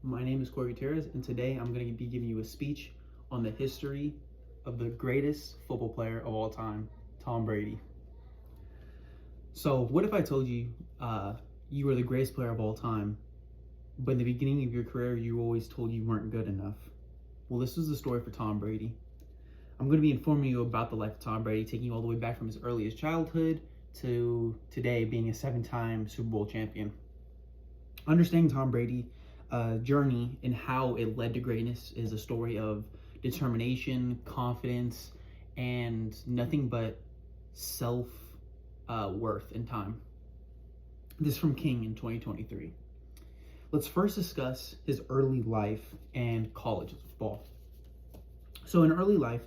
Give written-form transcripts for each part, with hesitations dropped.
My name is Corey Gutierrez, and today I'm going to be giving you a speech on the history of the greatest football player of all time, Tom Brady. So, what if I told you you were the greatest player of all time, but in the beginning of your career, you were always told you weren't good enough? Well, this is the story for Tom Brady. I'm going to be informing you about the life of Tom Brady, taking you all the way back from his earliest childhood to today being a 7-time Super Bowl champion. Understanding Tom Brady journey and how it led to greatness is a story of determination, confidence, and nothing but self worth and time. This is from King in 2023. Let's first discuss his early life and college football. So in early life,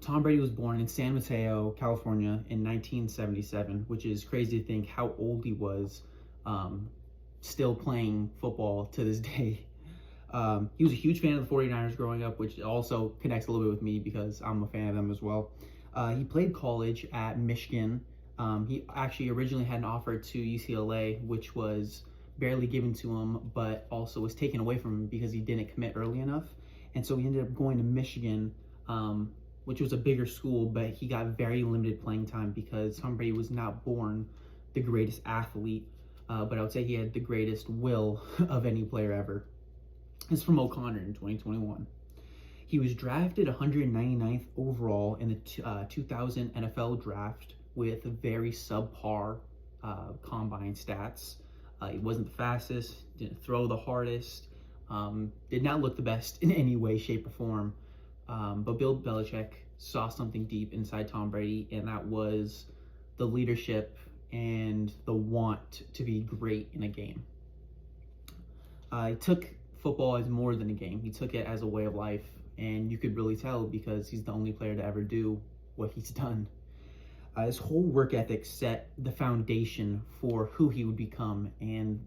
Tom Brady was born in San Mateo, California in 1977, which is crazy to think how old he was still playing football to this day. He was a huge fan of the 49ers growing up, which also connects a little bit with me because I'm a fan of them as well. He played college at Michigan. He actually originally had an offer to UCLA, which was barely given to him, but also was taken away from him because he didn't commit early enough. And so he ended up going to Michigan, which was a bigger school, but he got very limited playing time because Tom Brady was not born the greatest athlete, but I would say he had the greatest will of any player ever. This is from O'Connor in 2021. He was drafted 199th overall in the 2000 NFL draft with very subpar combine stats. He wasn't the fastest, didn't throw the hardest, did not look the best in any way, shape, or form. But Bill Belichick saw something deep inside Tom Brady, and that was the leadership and the want to be great in a game. He took football as more than a game. He took it as a way of life, and you could really tell because he's the only player to ever do what he's done. His whole work ethic set the foundation for who he would become, and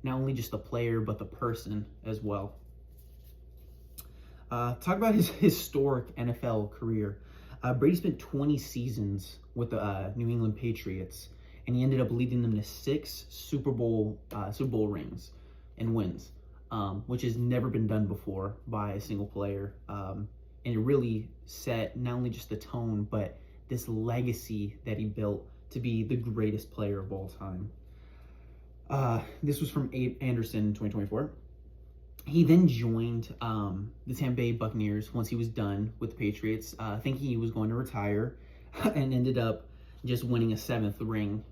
not only just the player, but the person as well. Talk about his historic NFL career. Brady spent 20 seasons with the New England Patriots, and he ended up leading them to 6 Super Bowl rings and wins, which has never been done before by a single player. And it really set not only just the tone, but this legacy that he built to be the greatest player of all time. This was from Abe Anderson in 2024. He then joined the Tampa Bay Buccaneers once he was done with the Patriots, thinking he was going to retire, and ended up just winning a 7th ring.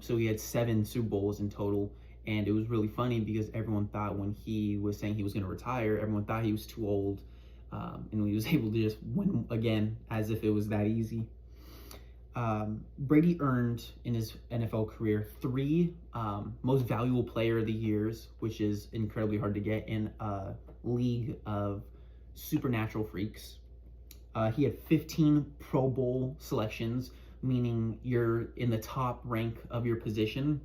So he had 7 Super Bowls in total, and it was really funny because everyone thought when he was saying he was going to retire, everyone thought he was too old, and he was able to just win again as if it was that easy. Brady earned in his NFL career 3 most valuable player of the years, which is incredibly hard to get in a league of supernatural freaks. He had 15 Pro Bowl selections, meaning you're in the top rank of your position.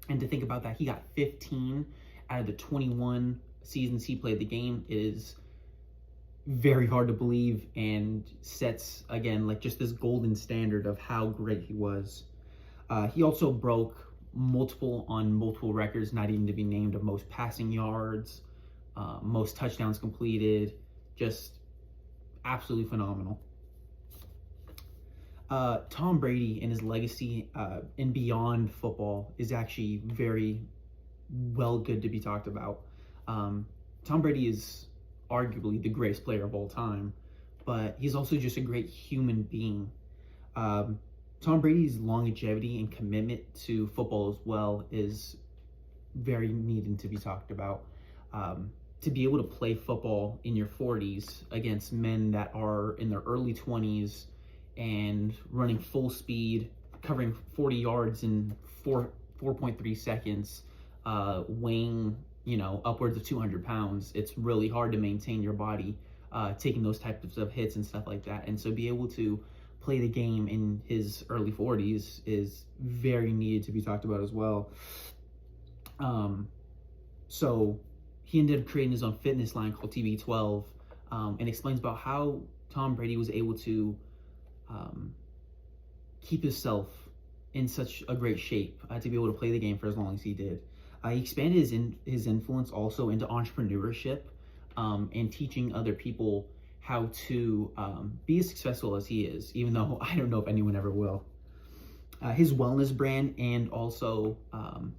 And to think about that, he got 15 out of the 21 seasons he played the game. It is very hard to believe and sets, again, like just this golden standard of how great he was. He also broke multiple records, not even to be named, of most passing yards, most touchdowns completed, just absolutely phenomenal. Tom Brady and his legacy and beyond football is actually very good to be talked about. Tom Brady is arguably the greatest player of all time, but he's also just a great human being. Tom Brady's longevity and commitment to football as well is very needed to be talked about. To be able to play football in your 40s against men that are in their early 20s and running full speed, covering 40 yards in 4.3 seconds, weighing upwards of 200 pounds, it's really hard to maintain your body taking those types of hits and stuff like that. And so be able to play the game in his early 40s is very needed to be talked about as well. So he ended up creating his own fitness line called TB12, and explains about how Tom Brady was able to keep himself in such a great shape to be able to play the game for as long as he did. He expanded his influence also into entrepreneurship, and teaching other people how to be as successful as he is, even though I don't know if anyone ever will. His wellness brand and also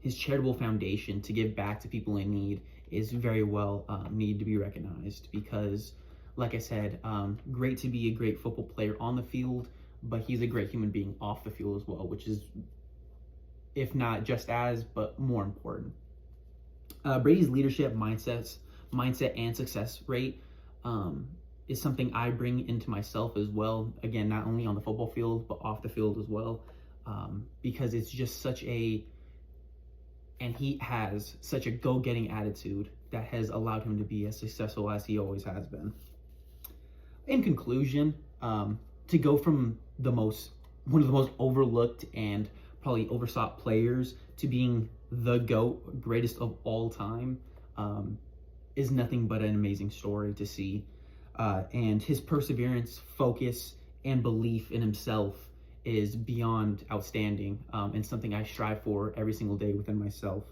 his charitable foundation to give back to people in need is very well need to be recognized, because, like I said, great to be a great football player on the field, but he's a great human being off the field as well, which is, if not just as, but more important. Brady's leadership mindset and success rate is something I bring into myself as well. Again, not only on the football field, but off the field as well. Because it's just and he has such a go-getting attitude that has allowed him to be as successful as he always has been. In conclusion, to go from one of the most overlooked and probably oversought players to being the GOAT, greatest of all time, is nothing but an amazing story to see. And his perseverance, focus, and belief in himself is beyond outstanding, and something I strive for every single day within myself.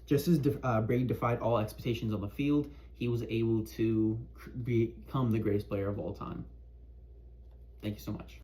Just as Brady defied all expectations on the field, he was able to become the greatest player of all time. Thank you so much.